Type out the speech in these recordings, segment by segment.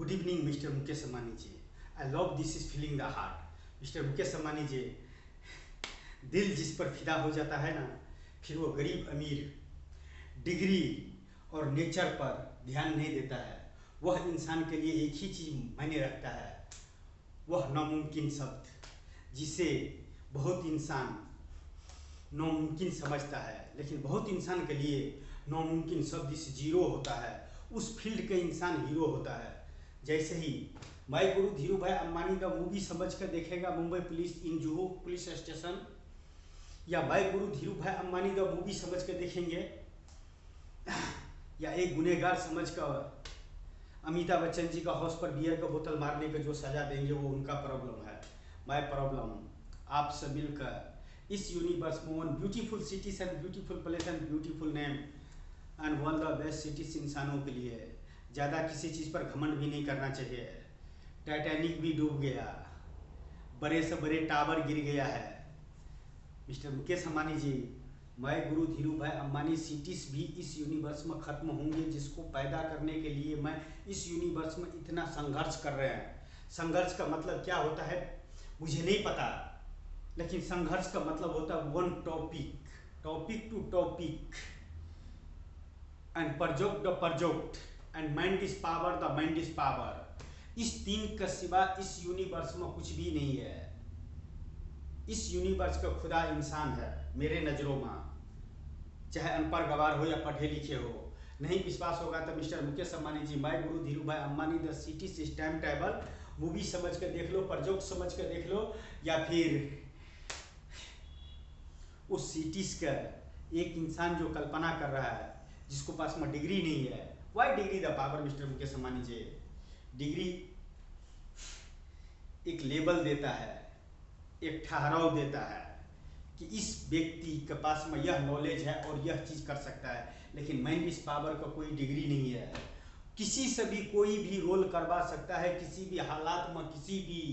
Good evening mister Mukesh Ambani ji. I love this is feeling the heart. Mister Mukesh Ambani ji, दिल जिस पर फिदा हो जाता है ना, फिर वो गरीब अमीर डिग्री और नेचर पर ध्यान नहीं देता है। वह इंसान के लिए एक ही चीज़ मायने रखता है, वह नामुमकिन शब्द, जिसे बहुत इंसान नामुमकिन समझता है, लेकिन बहुत इंसान के लिए नामुमकिन शब्द इस जीरो होता है। उस फील्ड के इंसान हीरो होता है। जैसे ही my guru Dhirubhai Ambani the movie समझ कर देखेगा मुंबई पुलिस इन जुहू पुलिस स्टेशन, या my guru Dhirubhai Ambani the movie समझ कर देखेंगे, या एक गुनहगार समझ कर अमिताभ बच्चन जी का हाउस पर बियर का बोतल मारने का जो सजा देंगे वो उनका प्रॉब्लम है। माय प्रॉब्लम आपसे मिलकर इस यूनिवर्स में one beautiful cities and beautiful place and beautiful name and one the best cities इंसानों के लिए। ज़्यादा किसी चीज़ पर घमंड भी नहीं करना चाहिए। टाइटैनिक भी डूब गया, बड़े से बड़े टावर गिर गया है। Mister Mukesh Ambani ji, my guru Dhirubhai Ambani cities भी इस यूनिवर्स में ख़त्म होंगे, जिसको पैदा करने के लिए मैं इस यूनिवर्स में इतना संघर्ष कर रहे हैं। संघर्ष का मतलब क्या होता है मुझे नहीं पता, लेकिन संघर्ष का मतलब होता है one topic, topic two topic and project the project and mind is power the mind is power. इस तीन का सिवा इस यूनिवर्स में कुछ भी नहीं है। इस यूनिवर्स का खुदा इंसान है मेरे नज़रों में, चाहे अनपढ़ गवार हो या पढ़े लिखे हो। नहीं विश्वास होगा तो mister Mukesh Ambani ji, my guru Dhirubhai Ambani the city time table movie समझ कर देख लो, प्रोजेक्ट समझ कर देख लो, या फिर उस सिटीज का एक इंसान जो कल्पना कर रहा है, जिसको पास में डिग्री नहीं है। Why degree the power mister Mukesh Ambani ji? Degree एक लेबल देता है, एक ठहराव देता है कि इस व्यक्ति के पास में यह नॉलेज है और यह चीज़ कर सकता है, लेकिन माइंड इस पावर का कोई डिग्री नहीं है। किसी से भी कोई भी रोल करवा सकता है, किसी भी हालात में, किसी भी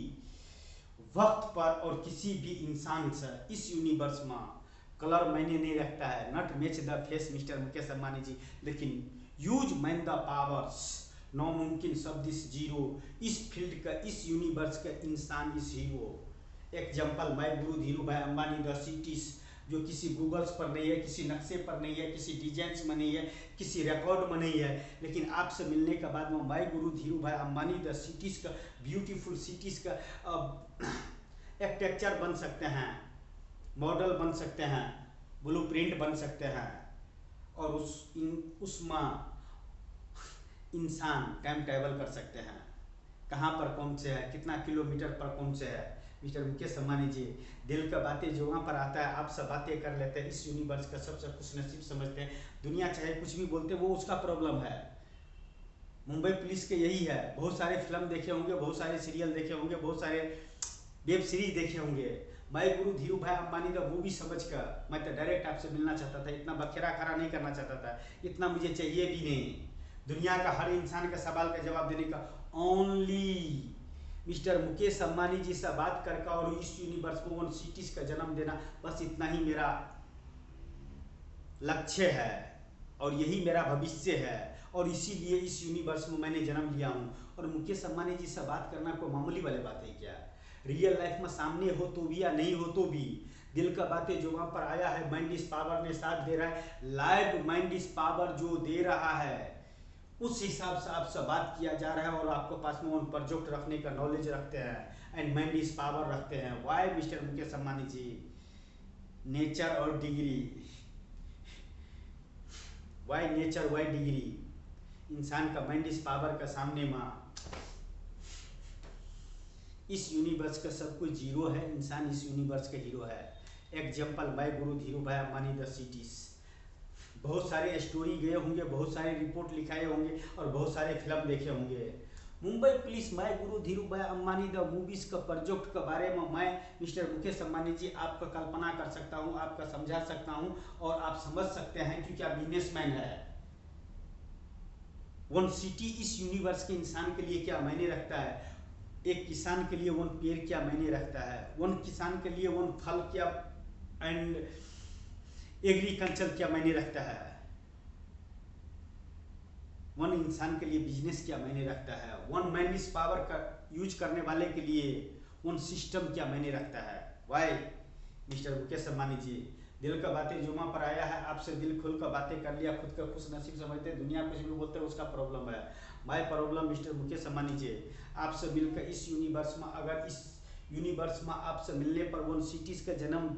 वक्त पर और किसी भी इंसान से। इस यूनिवर्स में कलर मायने नहीं रखता है, not match the face mister Mukesh Ambani ji, लेकिन यूज माइंड द पावर्स। नामुमकिन शब्द इस जीरो, इस फील्ड का, इस यूनिवर्स का इंसान इस hero. Example my guru Dhirubhai Ambani the cities, जो किसी गूगल्स पर नहीं है, किसी नक्शे पर नहीं है, किसी डिजाइंस में नहीं है, किसी रिकॉर्ड में नहीं है, लेकिन आपसे मिलने के बाद में my guru Dhirubhai Ambani the cities का, ब्यूटीफुल सिटीज का एक टेक्चर बन सकते हैं, मॉडल बन सकते हैं, ब्लूप्रिंट बन सकते हैं, और उसमें इंसान टाइम ट्रैवल कर सकते हैं। कहाँ पर कौन से है, कितना किलोमीटर पर कौन से है। मिस्टर मुकेश अम्बानी जी, दिल का बातें जो वहाँ पर आता है आपसे बातें कर लेते हैं। इस यूनिवर्स का सबसे खुशनसीब समझते हैं। दुनिया चाहे कुछ भी बोलते वो उसका प्रॉब्लम है। मुंबई पुलिस के यही है, बहुत सारे फिल्म देखे होंगे, बहुत सारे सीरियल देखे होंगे, बहुत सारे वेब सीरीज देखे होंगे। माय गुरु धीरू भाई अम्बानी का मूवी समझ कर मैं तो डायरेक्ट आपसे मिलना चाहता था, इतना बखेरा खरा नहीं करना चाहता था, इतना मुझे चाहिए भी नहीं। दुनिया का हर इंसान का सवाल का जवाब देने का ओनली मिस्टर मुकेश अम्बानी जी से बात करके और इस यूनिवर्स में वन सिटीज का जन्म देना, बस इतना ही मेरा लक्ष्य है और यही मेरा भविष्य है, और इसीलिए इस यूनिवर्स में मैंने जन्म लिया हूँ। और मुकेश अम्बानी जी से बात करना कोई मामूली वाली बात है क्या? रियल लाइफ में सामने हो तो भी या नहीं हो तो भी दिल का बातें जो वहाँ पर आया है, माइंड इस पावर ने साथ दे रहा है। लाइव माइंड इस पावर जो दे रहा है, उस हिसाब से आपसे बात किया जा रहा है, और आपके पास में उन प्रोजेक्ट रखने का नॉलेज रखते हैं एंड माइंड इस पावर रखते हैं। Why mister Mukesh Ambani ji? Nature और degree, why nature why degree? इंसान का माइंड इस पावर का सामने में इस यूनिवर्स का सब कुछ जीरो है, इंसान इस यूनिवर्स का हीरो है। Example my guru Dhirubhai Ambani the cities. बहुत सारे स्टोरी गए होंगे, बहुत सारे रिपोर्ट लिखाए होंगे, और बहुत सारे फिल्म देखे होंगे। Mumbai police, my guru Dhirubhai Ambani the movies का प्रोजेक्ट के बारे में मैं मिस्टर मुकेश अम्बानी जी आपका कल्पना कर सकता हूँ, आपका समझा सकता हूँ, और आप समझ सकते हैं क्योंकि आप बिजनेसमैन है। वन सिटी इस यूनिवर्स के इंसान के लिए क्या मायने रखता है, एक किसान के लिए वन पेड़ क्या मायने रखता है, वन किसान के लिए वन फल क्या एंड एग्रीकल्चर क्या मायने रखता है। वन इंसान के लिए बिजनेस क्या मायने रखता है, वन मैन इस पावर का यूज करने वाले के लिए वन सिस्टम क्या मायने रखता है। वाई मिस्टर मुकेश अंबानी जी, दिल का बातें जुमा पर आया है, आपसे दिल खुल कर बातें कर लिया, खुद का खुश नसीब समझते, दुनिया कुछ भी बोलते हैं उसका प्रॉब्लम है। My problem mister Mukesh Ambani ji, आपसे मिलकर इस यूनिवर्स में, अगर इस यूनिवर्स में आपसे मिलने पर वन सिटीज का जन्म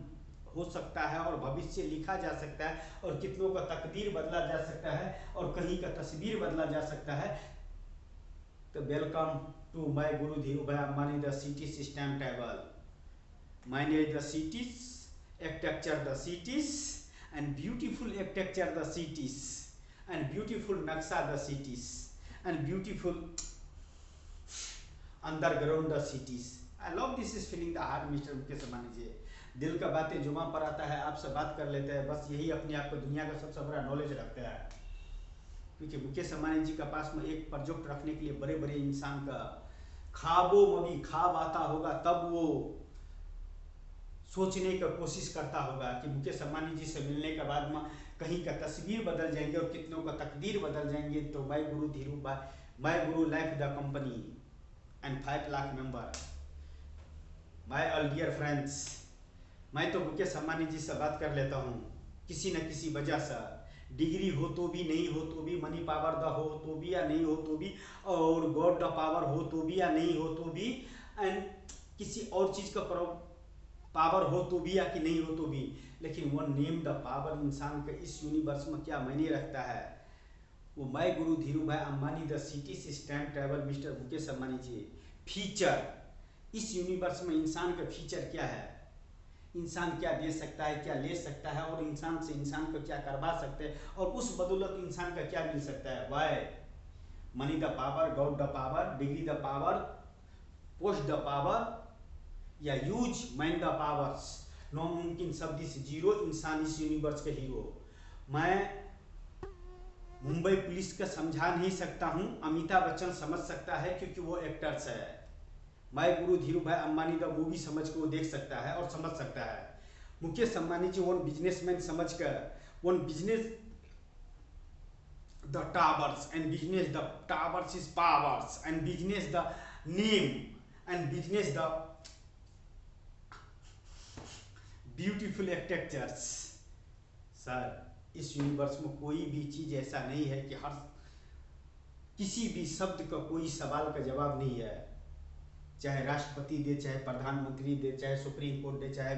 हो सकता है और भविष्य लिखा जा सकता है और कितनों का तकदीर बदला जा सकता है और कहीं का तस्वीर बदला जा सकता है। तो welcome to my guru Dhirubhai Ambani the city system table, manage the cities, architecture the cities and beautiful architecture the cities and beautiful नक्शा the cities and beautiful underground the cities. I love this is feeling the heart mister Mukesh Ambani ji, दिल का बातें जुमा पर आता है, आपसे बात कर लेते हैं, बस यही अपने आप को दुनिया का सबसे बड़ा नॉलेज रखते हैं। क्योंकि मुकेश अंबानी जी के पास में एक प्रोजेक्ट रखने के लिए बड़े बड़े इंसान का ख्वाबों में भी ख्वाब आता होगा, तब वो सोचने की कोशिश करता होगा कि मुकेश अंबानी जी से मिलने के बाद में कहीं का तस्वीर बदल जाएंगे और कितनों का तकदीर बदल जाएंगे। तो my guru Dhirubhai, my guru life the company and 5 lakh member, my all dear friends, मैं तो मुकेश अंबानी जी से बात कर लेता हूँ किसी न किसी वजह से, डिग्री हो तो भी, नहीं हो तो भी, मनी पावर द हो तो भी या नहीं हो तो भी, और गॉड द पावर हो तो भी या नहीं हो तो भी, एंड किसी और चीज़ का पावर हो तो भी या कि नहीं हो तो भी, लेकिन वन नेम द पावर इंसान का इस यूनिवर्स में क्या मायने रखता है, वो my guru Dhirubhai Ambani the city system travel mister Mukesh Ambani ji. Feature, इस यूनिवर्स में इंसान का फीचर क्या है, इंसान क्या दे सकता है, क्या ले सकता है, और इंसान से इंसान को क्या करवा सकते हैं, और उस बदौलत इंसान का क्या मिल सकता है। Why money the power, god the power, degree the power, post the power, या यूज माइंड द पावर्स, नामुमकिन शब्द से जीरो, इंसान इस यूनिवर्स के हीरो। मैं मुंबई पुलिस का समझा नहीं सकता हूँ, अमिताभ बच्चन समझ सकता है क्योंकि वो एक्टर्स है। My guru Dhirubhai Ambani the movie समझ के वो देख सकता है और समझ सकता है। मुकेश अंबानी जी वन बिजनेसमैन समझ कर, one business the towers and business the towers is powers and business the name and business the beautiful architectures. Sir, इस यूनिवर्स में कोई भी चीज़ ऐसा नहीं है कि हर किसी भी शब्द का कोई सवाल का जवाब नहीं है, चाहे राष्ट्रपति दे, चाहे प्रधानमंत्री दे, चाहे सुप्रीम कोर्ट दे, चाहे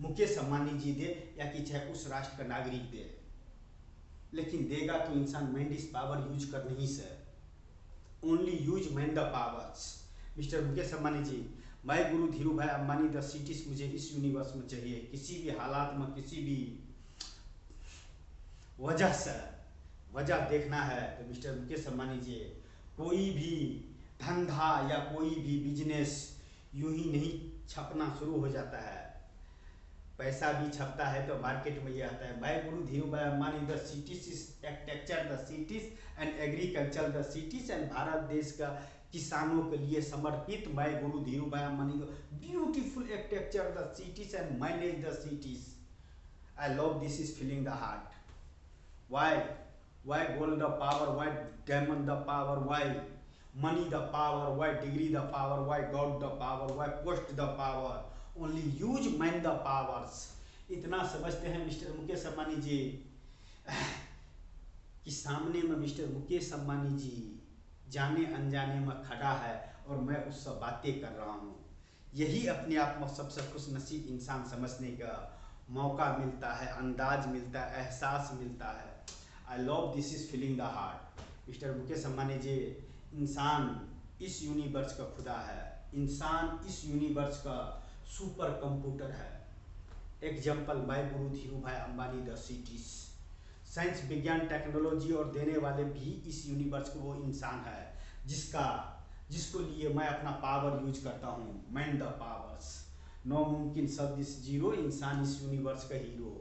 मुकेश अंबानी जी दे, या कि चाहे उस राष्ट्र का नागरिक दे, लेकिन देगा तो इंसान माइंड इज पावर यूज कर नहीं sir, only use mind the powers. Mister Mukesh Ambani ji, my guru Dhirubhai Ambani the cities मुझे इस यूनिवर्स में चाहिए, किसी भी हालात में, किसी भी वजह से, वजह देखना है तो मिस्टर मुकेश अंबानी जी, कोई भी धंधा या कोई भी बिजनेस यूं ही नहीं छपना शुरू हो जाता है, पैसा भी छपता है तो मार्केट में ये आता है। My guru Dhirubhai Ambani the cities is architecture the cities and agriculture the cities and Bharat देश का किसानों के लिए समर्पित my guru Dhirubhai Ambani the beautiful architecture the cities and manage the cities. I love this is feeling the heart. Why gold the power, why diamond the power, why money the power, why degree the power, why God the power, why post the power, only use mind the powers। इतना समझते हैं mister Mukesh Ambani जी कि सामने में mister Mukesh Ambani जी जाने अनजाने में खड़ा है और मैं उससे बातें कर रहा हूँ। यही अपने आप में सबसे खुश नसीब इंसान समझने का मौका मिलता है, अंदाज मिलता है, एहसास मिलता है। I love this is feeling the heart. Mister Mukesh Ambani ji, इंसान इस यूनिवर्स का खुदा है, इंसान इस यूनिवर्स का सुपर कंप्यूटर है। Example my guru Dhirubhai Ambani the cities, science विज्ञान टेक्नोलॉजी और देने वाले भी इस यूनिवर्स को वो इंसान है जिसको लिए मैं अपना पावर यूज करता हूँ, माइंड द पावर्स। नामुमकिन शब्द इस जीरो, इंसान इस यूनिवर्स का हीरो।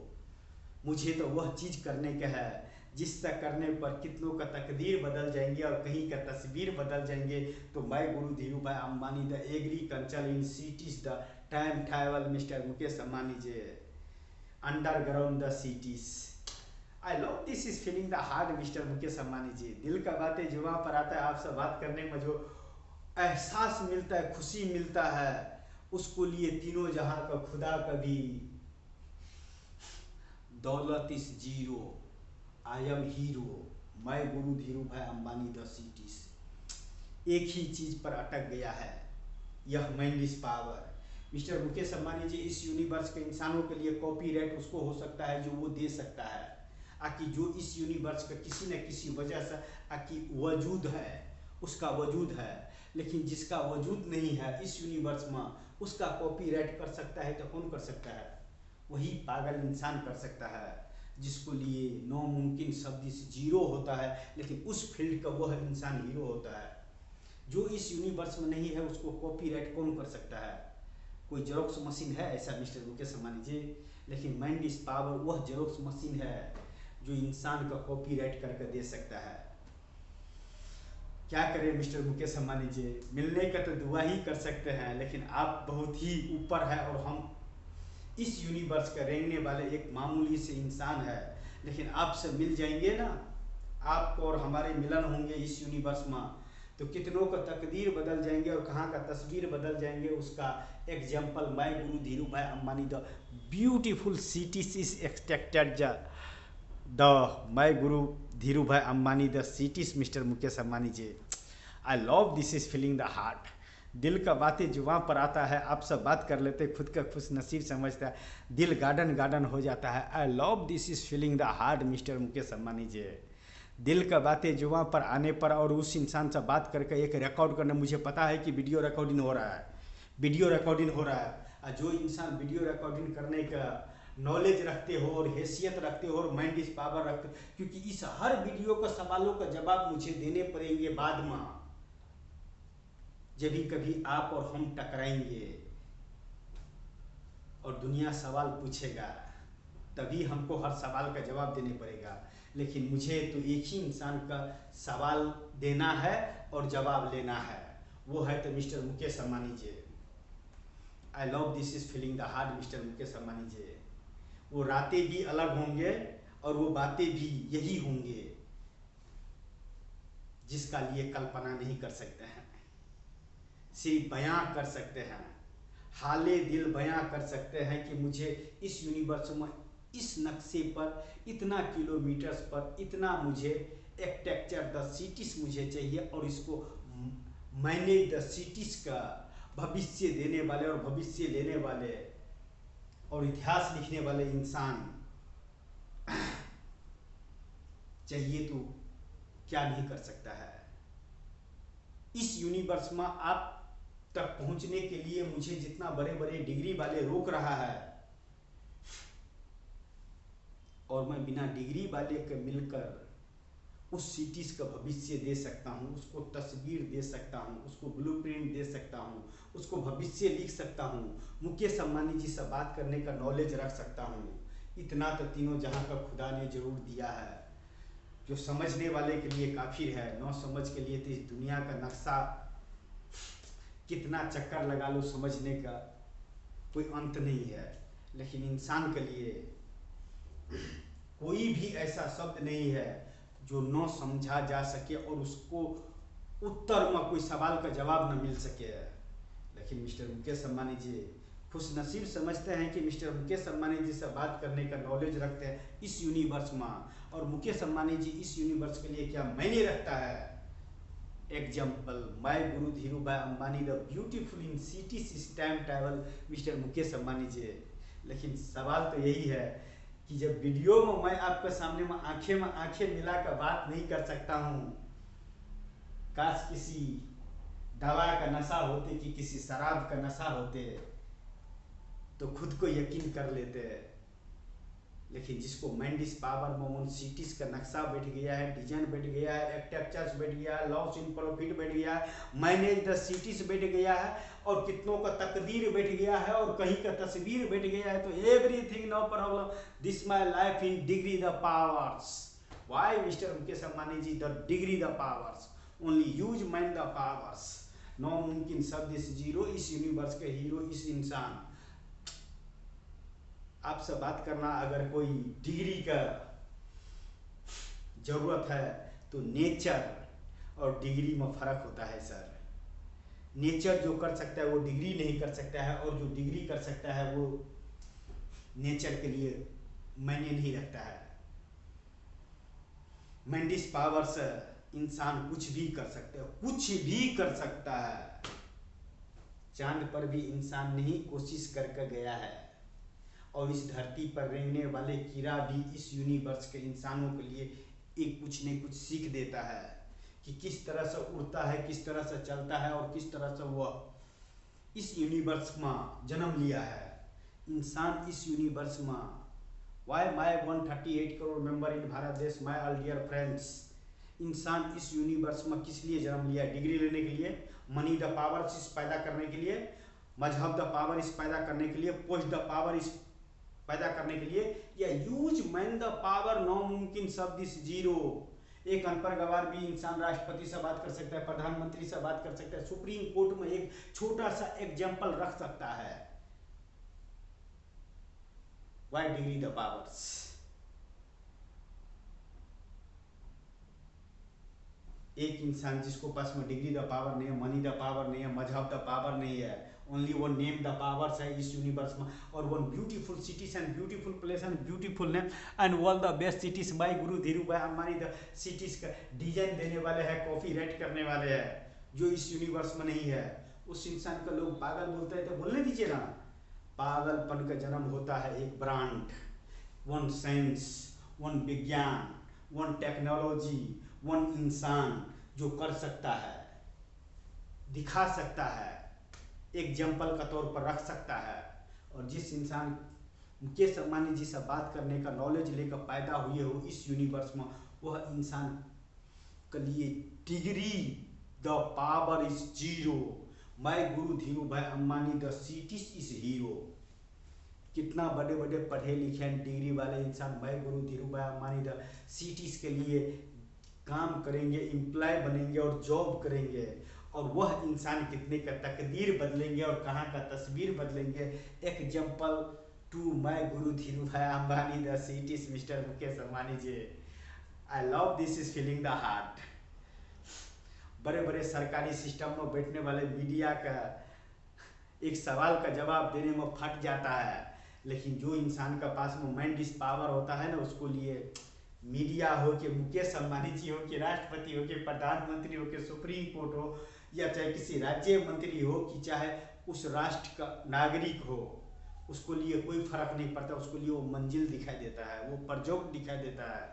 मुझे तो वह चीज़ करने का है जिससे करने पर कितनों का तकदीर बदल जाएंगे और कहीं का तस्वीर बदल जाएंगे। तो my guru Dhirubhai Ambani the agriculture in cities the time travel mister Mukesh Ambani ji, underground the cities. I love this is feeling the heart mister Mukesh Ambani ji. दिल का बातें जुबां पर आता है, आपसे बात करने में जो एहसास मिलता है, खुशी मिलता है, उसको लिए तीनों जहां का खुदा कभी। दौलत is zero, I am hero, मैं guru Dhirubhai Ambani the cities. एक ही चीज पर अटक गया है, यह man is power. Mister Mukesh Ambani ji, इस यूनिवर्स के इंसानों के लिए कॉपीराइट उसको हो सकता है जो वो दे सकता है, आकि जो इस यूनिवर्स का किसी न किसी वजह से आकि वजूद है, उसका वजूद है। लेकिन जिसका वजूद नहीं है इस यूनिवर्स में, उसका कॉपीराइट कर सकता है तो कौन कर सकता है? वही पागल इंसान कर सकता है, जिसको लिए नामुमकिन शब्द से जीरो होता है, लेकिन उस फील्ड का वह इंसान हीरो होता है। जो इस यूनिवर्स में नहीं है उसको कॉपीराइट कौन कर सकता है? कोई जेरोक्स मशीन है ऐसा मिस्टर मुकेश अम्बानी जी? लेकिन माइंड इज पावर वह जेरोक्स मशीन है जो इंसान का कॉपीराइट करके दे सकता है। क्या करें मिस्टर मुकेश अम्बानी जी, मिलने का तो दुआ ही कर सकते हैं, लेकिन आप बहुत ही ऊपर है और हम इस यूनिवर्स का रेंगने वाले एक मामूली से इंसान है। लेकिन आपसे मिल जाएंगे ना, आपको और हमारे मिलन होंगे इस यूनिवर्स में, तो कितनों का तकदीर बदल जाएंगे और कहाँ का तस्वीर बदल जाएंगे। उसका example my guru Dhirubhai Ambani the beautiful cities is extracted the my guru Dhirubhai Ambani the cities mister Mukesh Ambani ji. I love this is feeling the heart. दिल का बातें जुबां पर आता है, आप सब बात कर लेते, खुद का खुश नसीब समझता है, दिल गार्डन गार्डन हो जाता है। I love this is feeling the heart mister Mukesh Ambani ji. दिल का बातें जुबां पर आने पर और उस इंसान से बात करके एक रिकॉर्ड करने, मुझे पता है कि वीडियो रिकॉर्डिंग हो रहा है, वीडियो रिकॉर्डिंग हो रहा है। और जो इंसान वीडियो रिकॉर्डिंग करने का नॉलेज रखते हो और हैसियत रखते हो और माइंड इज पावर रखते हो, क्योंकि इस हर वीडियो का सवालों का जवाब मुझे देने पड़ेंगे बाद में, जब भी कभी आप और हम टकराएंगे और दुनिया सवाल पूछेगा, तभी हमको हर सवाल का जवाब देने पड़ेगा। लेकिन मुझे तो एक ही इंसान का सवाल देना है और जवाब लेना है, वो है तो mister Mukesh Ambani ji. I love this is feeling the heart mister Mukesh Ambani ji. वो रातें भी अलग होंगे और वो बातें भी यही होंगे, जिसका लिए कल्पना नहीं कर सकते हैं, सिर्फ बयां कर सकते हैं, हाले दिल बयां कर सकते हैं कि मुझे इस यूनिवर्स में इस नक्शे पर इतना किलोमीटर्स पर इतना मुझे एक टेक्चर द सिटीज मुझे चाहिए, और इसको मैनेज द सिटीज का भविष्य देने वाले और भविष्य लेने वाले और इतिहास लिखने वाले इंसान चाहिए, तो क्या नहीं कर सकता है। इस यूनिवर्स में आप तक पहुंचने के लिए मुझे जितना बड़े बड़े डिग्री वाले रोक रहा है, और मैं बिना डिग्री वाले के मिलकर उस सिटीज का भविष्य दे सकता हूँ, उसको तस्वीर दे सकता हूँ, उसको ब्लूप्रिंट दे सकता हूँ, उसको भविष्य लिख सकता हूँ, मुकेश अम्बानी जी से बात करने का नॉलेज रख सकता हूँ। इतना तो तीनों जहाँ का खुदा ने जरूर दिया है, जो समझने वाले के लिए काफी है, न समझ के लिए तो इस दुनिया का नक्शा कितना चक्कर लगा लो समझने का कोई अंत नहीं है। लेकिन इंसान के लिए कोई भी ऐसा शब्द नहीं है जो न समझा जा सके और उसको उत्तर में कोई सवाल का जवाब न मिल सके। लेकिन मिस्टर मुकेश अम्बानी जी खुश नसीब समझते हैं कि मिस्टर मुकेश अम्बानी जी से बात करने का नॉलेज रखते हैं इस यूनिवर्स में, और मुकेश अम्बानी जी इस यूनिवर्स के लिए क्या मायने रखता है। Example my guru Dhirubhai Ambani the beautiful in cities is time travel mister Mukesh Ambani ji. लेकिन सवाल तो यही है कि जब वीडियो में मैं आपके सामने में आंखें मिला कर बात नहीं कर सकता हूँ, काश किसी दवा का नशा होते कि किसी शराब का नशा होते तो खुद को यकीन कर लेते। लेकिन जिसको mind is power Moman cities का नक्शा बैठ गया है, डिजाइन बैठ गया है, आर्किटेक्चर्स बैठ गया है, लॉस इन प्रॉफिट बैठ गया है, मैनेज द सिटीज बैठ गया है, और कितनों का तकदीर बैठ गया है, और कहीं का तस्वीर बैठ गया है, तो everything no problem this my life in degree the powers. Why mister Mukesh Ambani ji the degree the powers, only use mind the powers, no मुमकिन शब्द इस जीरो, इस यूनिवर्स के हीरो इस इंसान। आपसे बात करना अगर कोई डिग्री का ज़रूरत है तो नेचर और डिग्री में फ़र्क होता है सर। नेचर जो कर सकता है वो डिग्री नहीं कर सकता है, और जो डिग्री कर सकता है वो नेचर के लिए मायने नहीं रखता है। मेंडिस पावर से इंसान कुछ भी कर सकता है, कुछ भी कर सकता है। चांद पर भी इंसान नहीं कोशिश करके गया है, और इस धरती पर रहने वाले कीड़ा भी इस यूनिवर्स के इंसानों के लिए एक कुछ न कुछ सीख देता है कि किस तरह से उड़ता है, किस तरह से चलता है, और किस तरह से वह इस यूनिवर्स में जन्म लिया है। इंसान इस यूनिवर्स में why my 138 crore member in Bharat देश, माई ऑल डियर फ्रेंड्स, इंसान इस यूनिवर्स में किस लिए जन्म लिया? डिग्री लेने के लिए, मनी द पावर इस पैदा करने के लिए, मजहब द पावर इस पैदा करने के लिए, पोस्ट द पावर इस पैदा करने के लिए, या यूज मैन द पावर नामुमकिन शब्द इस जीरो। एक अनपढ़ गवार भी इंसान राष्ट्रपति से बात कर सकता है, प्रधानमंत्री से बात कर सकता है, सुप्रीम कोर्ट में एक छोटा सा एग्जाम्पल रख सकता है। Why degree the powers? एक इंसान जिसको पास में डिग्री द पावर नहीं है, मनी द पावर नहीं है, मजहब द पावर नहीं है, only one name the powers है इस यूनिवर्स में, और one beautiful cities and beautiful place and beautiful name and all the best cities by guru Dhirubhai Ambani. The cities का डिजाइन देने वाले हैं, कॉपी राइट करने वाले हैं, जो इस यूनिवर्स में नहीं है। उस इंसान को लोग पागल बोलते हैं, तो बोलने दीजिए ना। पागलपन का जन्म होता है एक ब्रांड, वन साइंस, वन विज्ञान, वन टेक्नोलॉजी, वन इंसान जो कर सकता है, दिखा सकता है, एग्जाम्पल का तौर पर रख सकता है। और जिस इंसान मुकेश अंबानी जी से बात करने का नॉलेज लेकर पैदा हुए हो इस यूनिवर्स में, वह इंसान के लिए degree the power is zero. My guru Dhirubhai Ambani the cities is hero. कितना बड़े बड़े पढ़े लिखे डिग्री वाले इंसान my guru Dhirubhai Ambani the cities के लिए काम करेंगे, एम्प्लॉय बनेंगे और जॉब करेंगे, और वह इंसान कितने का तकदीर बदलेंगे और कहाँ का तस्वीर बदलेंगे। Example to my guru Dhirubhai Ambani the cities mister Mukesh Ambani ji. I love this is feeling the heart. बड़े बड़े सरकारी सिस्टम में बैठने वाले मीडिया का एक सवाल का जवाब देने में फट जाता है, लेकिन जो इंसान का पास में माइंड इस पावर होता है ना, उसको लिए मीडिया हो कि मुकेश अंबानी जी हो कि राष्ट्रपति हो कि प्रधानमंत्री हो कि सुप्रीम कोर्ट हो, या चाहे किसी राज्य मंत्री हो कि चाहे उस राष्ट्र का नागरिक हो, उसको लिए कोई फर्क नहीं पड़ता। उसको लिए वो मंजिल दिखाई देता है, वो प्रोजेक्ट दिखाई देता है,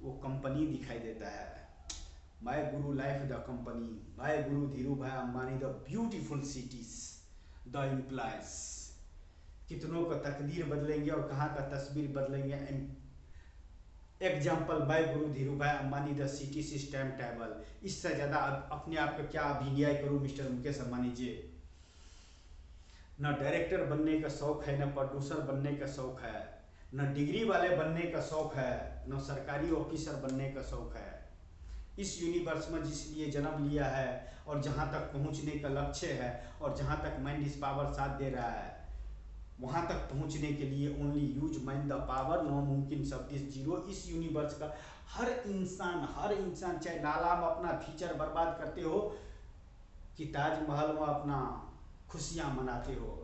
वो कंपनी दिखाई देता है। My guru life the company, my guru Dhirubhai Ambani the beautiful cities, the employees. कितनों का तकदीर बदलेंगे और कहाँ का तस्वीर बदलेंगे। Example bye guru Dhirubhai Ambani the cities stamp table. इससे ज़्यादा अपने आप का क्या अभिनय करूँ मिस्टर मुकेश अंबानी जी। न डायरेक्टर बनने का शौक है, न प्रोड्यूसर बनने का शौक है, न डिग्री वाले बनने का शौक है, न सरकारी ऑफिसर बनने का शौक है। इस यूनिवर्स में जिस लिए जन्म लिया है और जहाँ तक पहुँचने का लक्ष्य है, और जहाँ तक माइंड इस पावर साथ दे रहा है, वहाँ तक पहुँचने के लिए only use mind the power, नामुमकिन शब्द इस जीरो। इस यूनिवर्स का हर इंसान चाहे नाला में अपना फ्यूचर बर्बाद करते हो कि ताजमहल में अपना खुशियाँ मनाते हो,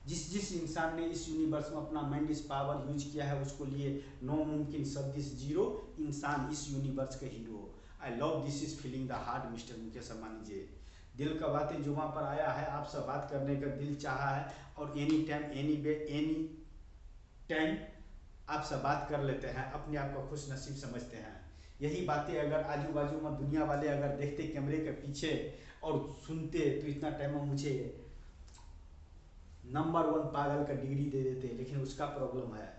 जिस इंसान ने इस यूनिवर्स में अपना माइंड इस पावर यूज किया है, उसको लिए नामुमकिन शब्द इस जीरो। इंसान इस यूनिवर्स का hero. I love this is feeling the heart mister Mukesh Ambani ji. दिल का बातें जुमा पर आया है, आपसे बात करने का दिल चाहा है, और any time any way any time आपसे बात कर लेते हैं। अपने आप को खुश नसीब समझते हैं। यही बातें अगर आजू बाजू में दुनिया वाले अगर देखते कैमरे के पीछे और सुनते, तो इतना टाइम में मुझे नंबर 1 पागल का डिग्री दे देते, लेकिन उसका प्रॉब्लम है।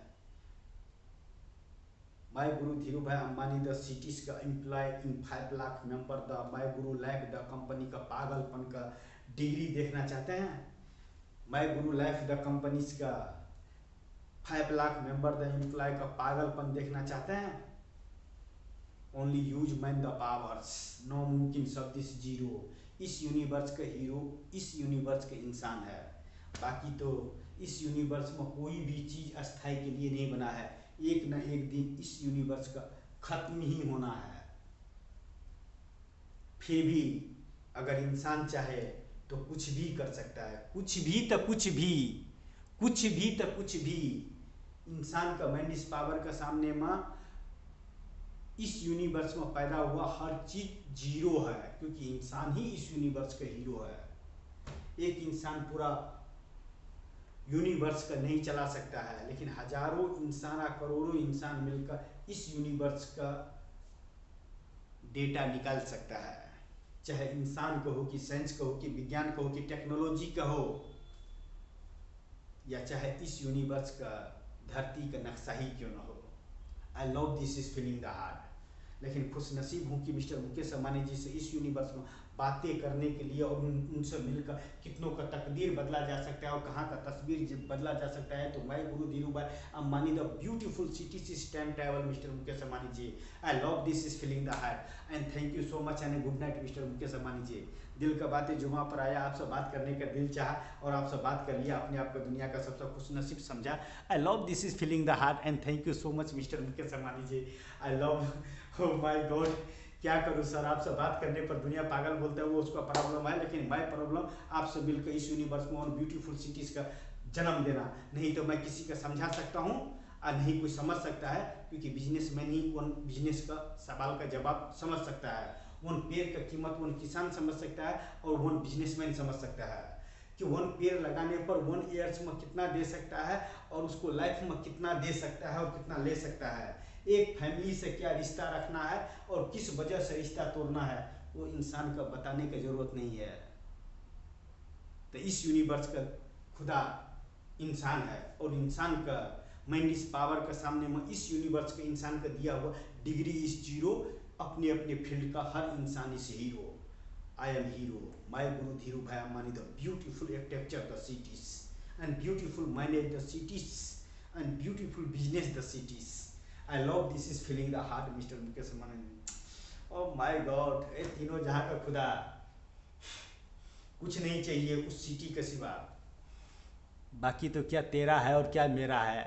My guru Dhirubhai Ambani the cities का employ in 5 lakh member the my guru life the company का पागलपन का डिग्री देखना चाहते हैं। My guru life the companies का 5 लाख मेंबर द एम्प्लॉय का पागलपन देखना चाहते हैं। Only use man the powers, नामुमकिन शब्द इस जीरो। इस यूनिवर्स का हीरो इस यूनिवर्स के इंसान है। बाकी तो इस यूनिवर्स में कोई भी चीज़ अस्थाई के लिए नहीं बना है। एक न एक दिन इस यूनिवर्स का खत्म ही होना है। फिर भी अगर इंसान चाहे तो कुछ भी कर सकता है, कुछ भी तो कुछ भी, कुछ भी तो कुछ भी। इंसान का माइंड इस पावर का सामने में इस यूनिवर्स में पैदा हुआ हर चीज जीरो है, क्योंकि इंसान ही इस यूनिवर्स का हीरो है। एक इंसान पूरा यूनिवर्स का नहीं चला सकता है, लेकिन हजारों इंसान, करोड़ों इंसान मिलकर इस यूनिवर्स का डेटा निकाल सकता है। चाहे इंसान कहो कि साइंस कहो कि विज्ञान कहो कि टेक्नोलॉजी कहो, या चाहे इस यूनिवर्स का धरती का नक्शा ही क्यों ना हो। आई love this is feeling the heart. लेकिन खुशनसीब हूँ कि मिस्टर मुकेश अंबानी जी से इस यूनिवर्स में बातें करने के लिए, और उनसे मिलकर कितनों का तकदीर बदला जा सकता है और कहाँ का तस्वीर बदला जा सकता है। तो मैं guru Dhirubhai Ambani, the beautiful city is time travel mister Mukesh Ambani ji. I love this is feeling the heart and thank you so much and good night mister Mukesh Ambani ji. दिल का बातें जुमा पर आया, आपसे बात करने का दिल चाहा और आपसे बात कर लिया, अपने आप को दुनिया का सबसे खुशनसीब समझा। I love this is feeling the heart and thank you so much mister Mukesh Ambani ji. I love, oh my god, क्या करूं सर, आपसे बात करने पर दुनिया पागल बोलता है, वो उसका प्रॉब्लम है, लेकिन माय प्रॉब्लम आपसे मिलकर इस यूनिवर्स में और ब्यूटीफुल सिटीज़ का जन्म देना। नहीं तो मैं किसी का समझा सकता हूँ और नहीं कोई समझ सकता है, क्योंकि बिजनेसमैन ही उन बिजनेस का सवाल का जवाब समझ सकता है। वन पेड़ का कीमत वन किसान समझ सकता है और वन बिजनेसमैन समझ सकता है कि वन पेड़ लगाने पर 1 ईयर्स में कितना दे सकता है और उसको लाइफ में कितना दे सकता है और कितना ले सकता है। एक फैमिली से क्या रिश्ता रखना है और किस वजह से रिश्ता तोड़ना है, वो इंसान का बताने की जरूरत नहीं है। तो इस यूनिवर्स का खुदा इंसान है और इंसान का माइंड इस पावर का सामने में इस यूनिवर्स के इंसान का दिया हुआ डिग्री इस जीरो। अपने अपने फील्ड का हर इंसान इस hero. I am hero. My Guru Dhiru Bhai Ambani, the beautiful architecture the cities and beautiful manage the cities and beautiful business the cities. I love this is feeling the heart, Mr. Mukesh Ambani. Oh my God, ये तीनों जहाँ का खुदा, कुछ नहीं चाहिए उस city के सिवा। बाकी तो क्या तेरा है और क्या मेरा है।